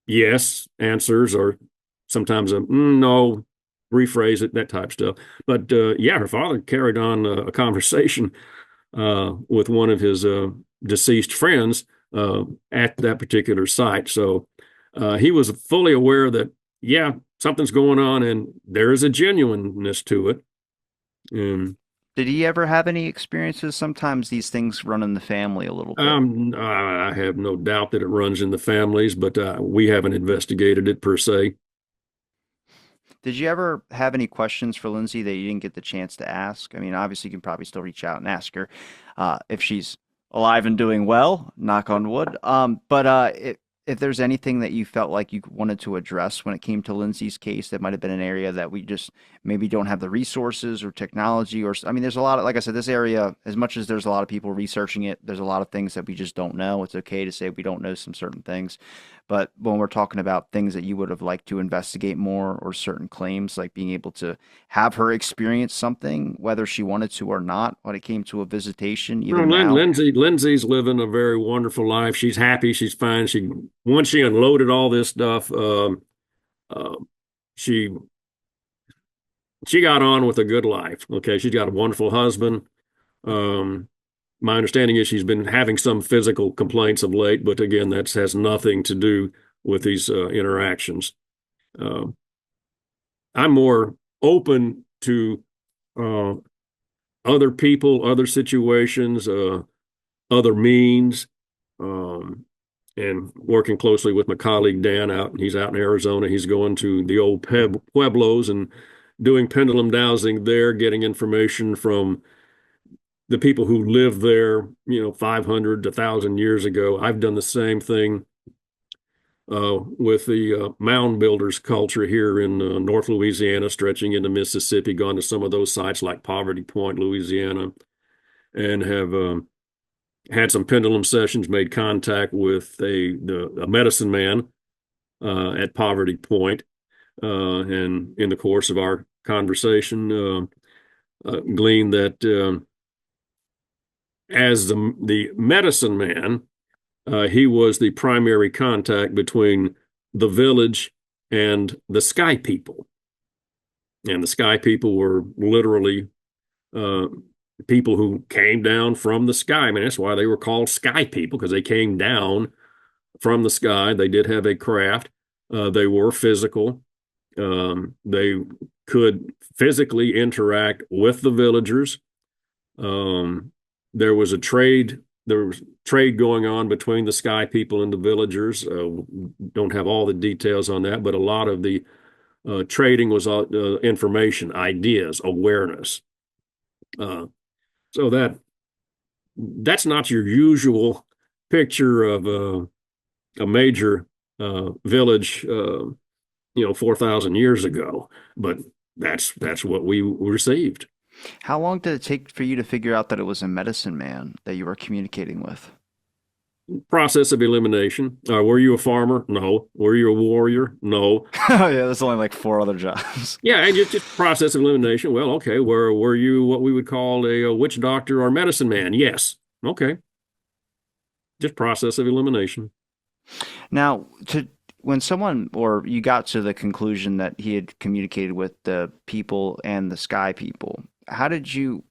yes answers, or sometimes a no, rephrase it, that type of stuff. But yeah, her father carried on a conversation with one of his deceased friends at that particular site. So he was fully aware that, yeah, something's going on and there is a genuineness to it. And Did he ever have any experiences? Sometimes these things run in the family a little bit. I have no doubt that it runs in the families, but we haven't investigated it per se. Did you ever have any questions for Lindsay that you didn't get the chance to ask? I mean, obviously, you can probably still reach out and ask her if she's alive and doing well, knock on wood. But if there's anything that you felt like you wanted to address when it came to Lindsay's case, that might have been an area that we just maybe don't have the resources or technology, or I mean, there's a lot of, like I said, this area, as much as there's a lot of people researching it, there's a lot of things that we just don't know. It's okay to say we don't know some certain things. But when we're talking about things that you would have liked to investigate more, or certain claims, like being able to have her experience something, whether she wanted to or not, when it came to a visitation, Well, even now. Lindsay's living a very wonderful life. She's happy. She's fine. Once she unloaded all this stuff, uh, she she got on with a good life. Okay, she's got a wonderful husband. Um, my understanding is she's been having some physical complaints of late, but again, that has nothing to do with these interactions. Uh, I'm more open to uh, other people, other situations, other means, um, and working closely with my colleague Dan out. He's out in Arizona. He's going to the old pueblos and doing pendulum dowsing there, getting information from the people who lived there, 500 to 1,000 years ago. I've done the same thing with the mound builders culture here in North Louisiana, stretching into Mississippi, gone to some of those sites like Poverty Point, Louisiana, and have had some pendulum sessions, made contact with a medicine man at Poverty Point, and in the course of our conversation, gleaned that as the medicine man, he was the primary contact between the village and the sky people. And the sky people were literally uh, people who came down from the sky. I mean, that's why they were called sky people, because they came down from the sky. They did have a craft. They were physical. They could physically interact with the villagers. Um, there was a trade. There was trade going on between the sky people and the villagers. Don't have all the details on that, but a lot of the trading was information, ideas, awareness. Uh, so that's not your usual picture of a major village, 4,000 years ago, but that's what we received. How long did it take for you to figure out that it was a medicine man that you were communicating with? Process of elimination. Were you a farmer? No. Were you a warrior? No. Oh yeah, there's only like four other jobs. Yeah, and just process of elimination. Well, okay, were you what we would call a witch doctor or medicine man? Yes. Okay, just process of elimination. Now, to when someone or you got to the conclusion that he had communicated with the people and the sky people, how did you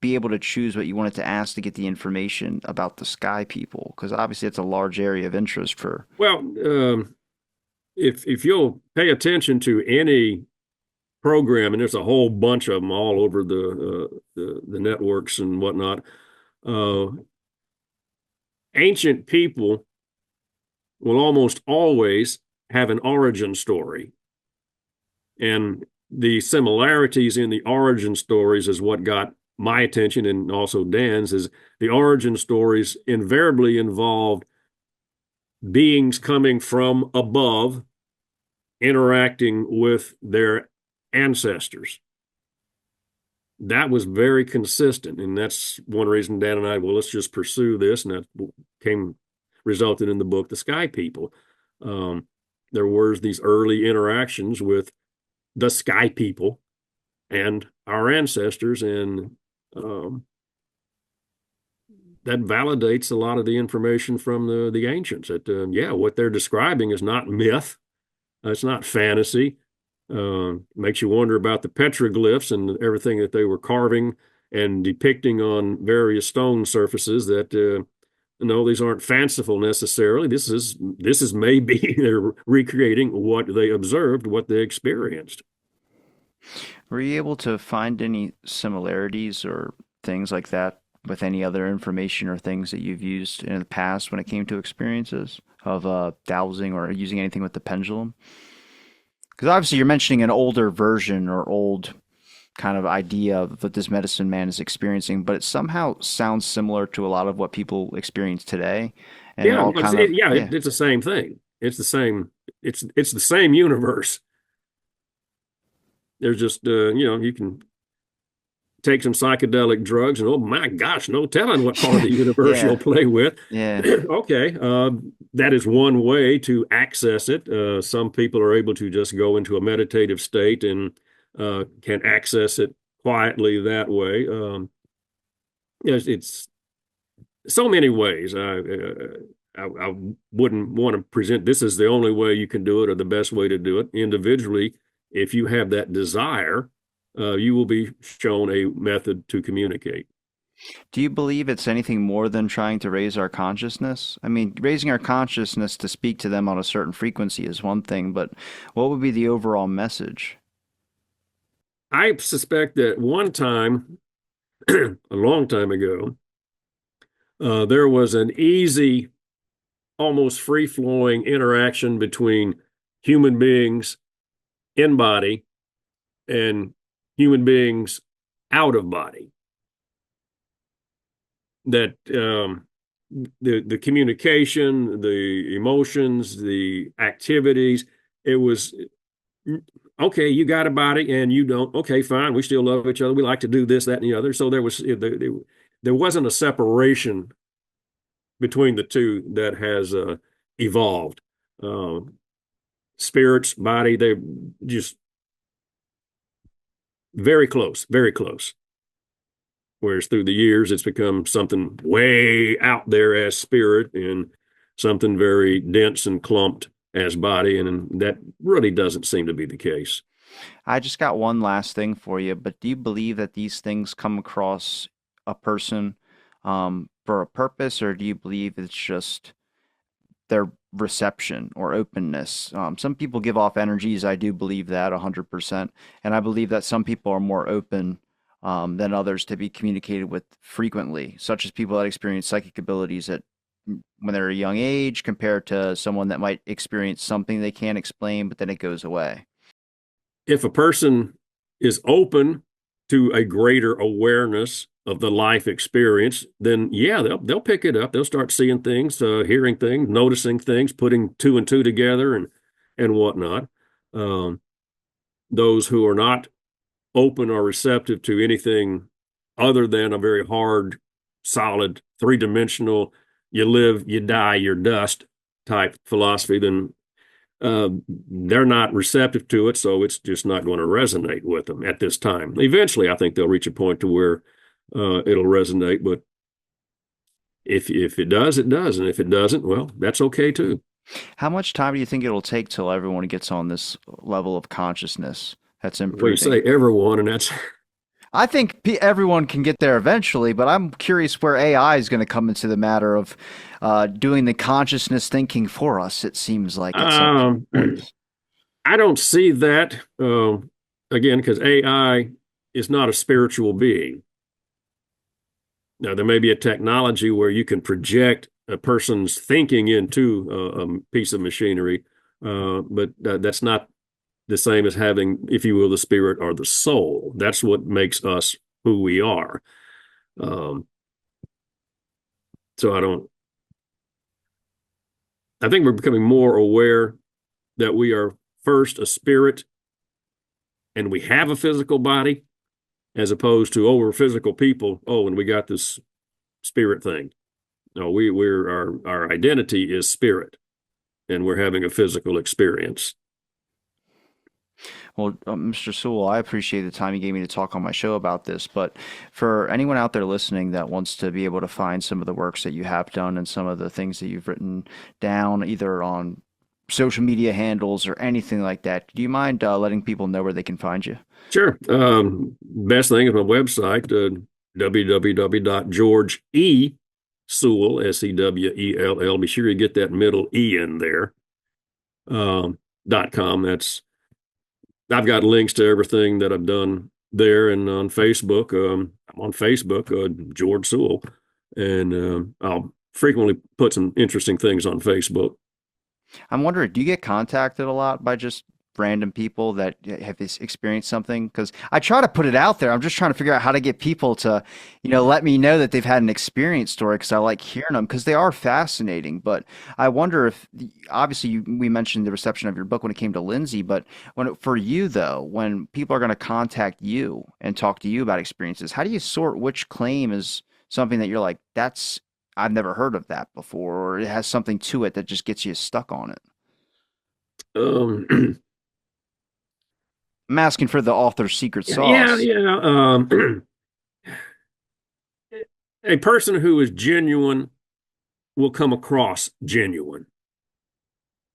be able to choose what you wanted to ask to get the information about the sky people? Because obviously it's a large area of interest for. Well, if you'll pay attention to any program, and there's a whole bunch of them all over the networks and whatnot, uh, ancient people will almost always have an origin story. And the similarities in the origin stories is what got my attention and also Dan's, is the origin stories invariably involved beings coming from above interacting with their ancestors. That was very consistent. And that's one reason Dan and I, well, let's just pursue this. And that resulted in the book, The Sky People. Um, there was these early interactions with the sky people and our ancestors, and that validates a lot of the information from the ancients. That yeah, what they're describing is not myth, it's not fantasy. Makes you wonder about the petroglyphs and everything that they were carving and depicting on various stone surfaces. That no, these aren't fanciful necessarily. This is maybe they're recreating what they observed, what they experienced. Were you able to find any similarities or things like that with any other information or things that you've used in the past when it came to experiences of dowsing or using anything with the pendulum? Because obviously you're mentioning an older version or old kind of idea of what this medicine man is experiencing, but it somehow sounds similar to a lot of what people experience today. And it Yeah, all kind of, yeah, it's the same thing. It's the same. It's the same universe. There's just you can take some psychedelic drugs, and oh my gosh, no telling what part of the universe you'll yeah, play with. yeah. Okay, that is one way to access it. Some people are able to just go into a meditative state and can access it quietly that way. It's so many ways. I wouldn't want to present this as the only way you can do it or the best way to do it. Individually, if you have that desire, you will be shown a method to communicate. Do you believe it's anything more than trying to raise our consciousness? I mean, raising our consciousness to speak to them on a certain frequency is one thing, but what would be the overall message? I suspect that one time, a long time ago, there was an easy, almost free flowing interaction between human beings in body and human beings out of body. That the communication, the emotions, the activities, it was okay. You got a body and you don't. Okay, fine. We still love each other. We like to do this, that, and the other. So there wasn't a separation between the two that has evolved. Uh, Spirits, body, they just very close, very close. Whereas through the years, it's become something way out there as spirit and something very dense and clumped as body. And that really doesn't seem to be the case. I just got one last thing for you, but do you believe that these things come across a person for a purpose, or do you believe it's just their reception or openness? Some people give off energies. I do believe that 100%. And I believe that some people are more open than others to be communicated with frequently, such as people that experience psychic abilities when they're a young age compared to someone that might experience something they can't explain, but then it goes away. If a person is open to a greater awareness of the life experience, then yeah, they'll pick it up. They'll start seeing things, hearing things, noticing things, putting two and two together, and whatnot. Um, those who are not open or receptive to anything other than a very hard, solid, three-dimensional, you live, you die, you're dust type philosophy, then they're not receptive to it, so it's just not going to resonate with them at this time. Eventually, I think they'll reach a point to where it'll resonate, but if it does, it does, and if it doesn't, well, that's okay too. How much time do you think it'll take till everyone gets on this level of consciousness that's Well, you improving? say everyone, and that's I think everyone can get there eventually, but I'm curious where AI is going to come into the matter of doing the consciousness thinking for us. It seems like at some um, point. I don't see that again because AI is not a spiritual being. Now, there may be a technology where you can project a person's thinking into a piece of machinery, but that's not the same as having, if you will, the spirit or the soul. That's what makes us who we are. Um, so I think we're becoming more aware that we are first a spirit and we have a physical body as opposed to, oh, we're physical people. Oh, and we got this spirit thing. No, our identity is spirit and we're having a physical experience. Well, Mr. Sewell, I appreciate the time you gave me to talk on my show about this. But for anyone out there listening that wants to be able to find some of the works that you have done and some of the things that you've written down, either on social media handles or anything like that, do you mind letting people know where they can find you? Sure. Best thing is my website, www.georgesewell, Sewell. Be sure you get that middle E in there. .com. I've got links to everything that I've done there and on Facebook. I'm on Facebook, George Sewell, and I'll frequently put some interesting things on Facebook. I'm wondering, do you get contacted a lot by just random people that have experienced something? Because I try to put it out there. I'm just trying to figure out how to get people to, let me know that they've had an experience story because I like hearing them because they are fascinating. But I wonder if, obviously, we mentioned the reception of your book when it came to Lindsay, but for you though, when people are going to contact you and talk to you about experiences, how do you sort which claim is something that you're like, that's I've never heard of that before, or it has something to it that just gets you stuck on it. Um, I'm asking for the author's secret yeah, sauce. yeah. A person who is genuine will come across genuine.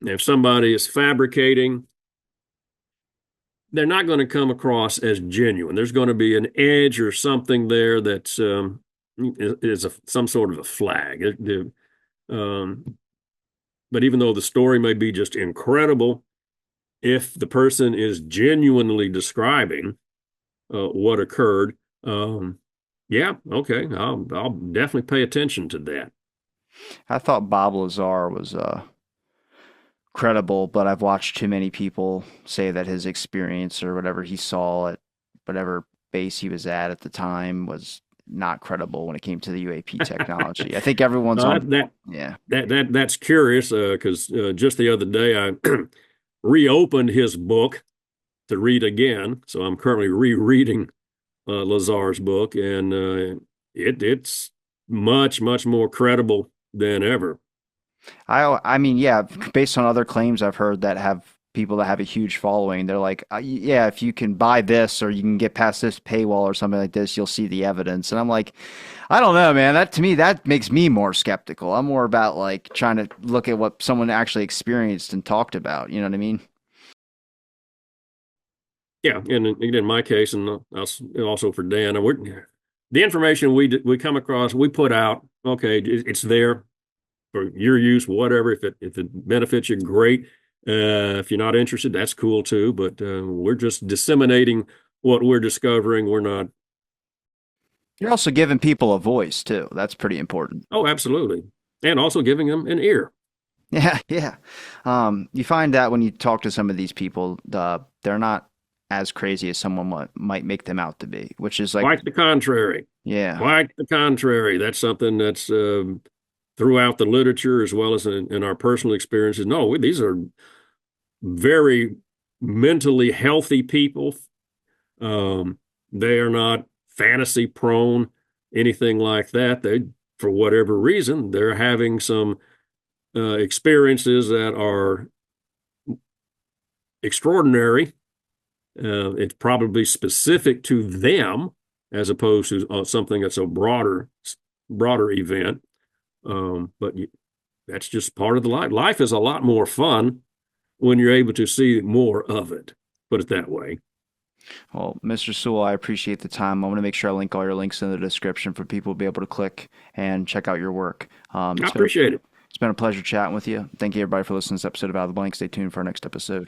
If somebody is fabricating, they're not going to come across as genuine. There's going to be an edge or something there that's some sort of a flag. Um, but even though the story may be just incredible, if the person is genuinely describing what occurred, yeah, okay, I'll definitely pay attention to that. I thought Bob Lazar was credible, but I've watched too many people say that his experience or whatever he saw at whatever base he was at the time was not credible when it came to the UAP technology. I think everyone's Uh, on, that yeah. that's curious because just the other day I reopened his book to read again. So I'm currently rereading Lazar's book, and it's much more credible than ever. I mean, yeah, based on other claims I've heard that have people that have a huge following, they're like, yeah, if you can buy this or you can get past this paywall or something like this, you'll see the evidence. And I'm like, I don't know, man. That to me, that makes me more skeptical. I'm more about like trying to look at what someone actually experienced and talked about. You know what I mean? Yeah, and in my case, and also for Dan, the information we come across, we put out. Okay, it's there for your use, whatever. If it benefits you, great. If you're not interested, that's cool too. But we're just disseminating what we're discovering. We're not. You're also giving people a voice too. That's pretty important. Oh, absolutely, and also giving them an ear. Yeah, yeah. You find that when you talk to some of these people, they're not as crazy as someone might make them out to be, which is like, Quite the contrary. yeah. Quite the contrary. That's something that's throughout the literature as well as in our personal experiences. No, these are very mentally healthy people, They are not fantasy prone, anything like that. For whatever reason, they're having some experiences that are extraordinary. It's probably specific to them as opposed to something that's a broader event. But that's just part of the life. Life is a lot more fun when you're able to see more of it. Put it that way. Well, Mr. Sewell, I appreciate the time. I'm going to make sure I link all your links in the description for people to be able to click and check out your work. I appreciate it. It's been a pleasure chatting with you. Thank you everybody for listening to this episode of Out of the Blank. Stay tuned for our next episode.